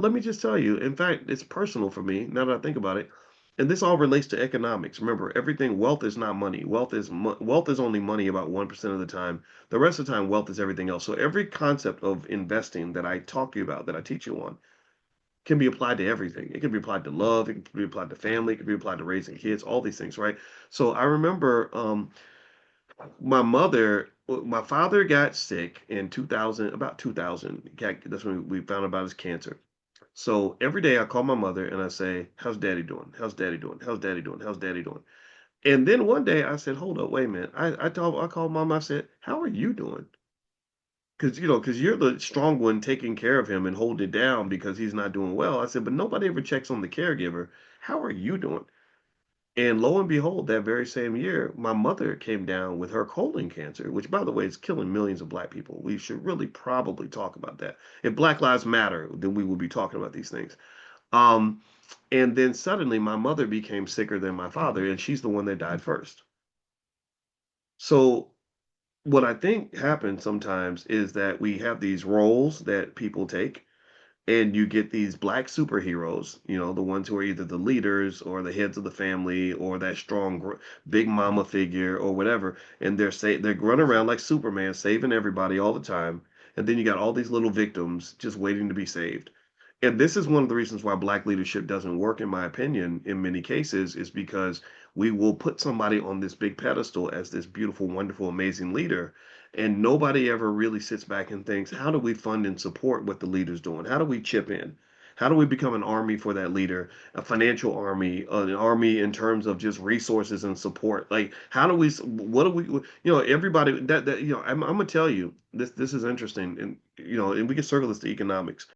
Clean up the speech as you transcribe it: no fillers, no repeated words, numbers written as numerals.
Let me just tell you, in fact, it's personal for me now that I think about it. And this all relates to economics. Remember, everything wealth is not money. Wealth is only money about 1% of the time. The rest of the time, wealth is everything else. So every concept of investing that I talk to you about, that I teach you on, can be applied to everything. It can be applied to love, it can be applied to family, it can be applied to raising kids, all these things, right? So I remember my father got sick in 2000, about 2000. That's when we found out about his cancer. So every day I call my mother and I say, "How's daddy doing? How's daddy doing? How's daddy doing? How's daddy doing?" And then one day I said, "Hold up, wait a minute." I called mom, I said, "How are you doing?" Because you're the strong one taking care of him and holding it down because he's not doing well. I said, "But nobody ever checks on the caregiver. How are you doing?" And lo and behold, that very same year, my mother came down with her colon cancer, which, by the way, is killing millions of black people. We should really probably talk about that. If Black Lives Matter, then we will be talking about these things. Um, and then suddenly my mother became sicker than my father, and she's the one that died first. So what I think happens sometimes is that we have these roles that people take, and you get these black superheroes, the ones who are either the leaders or the heads of the family or that strong big mama figure or whatever, and they're running around like Superman saving everybody all the time, and then you got all these little victims just waiting to be saved. And this is one of the reasons why black leadership doesn't work, in my opinion, in many cases, is because we will put somebody on this big pedestal as this beautiful, wonderful, amazing leader. And nobody ever really sits back and thinks, how do we fund and support what the leader's doing? How do we chip in? How do we become an army for that leader, a financial army, an army in terms of just resources and support? Like, how do we, what do we, everybody I'm gonna tell you this is interesting, and and we can circle this to economics.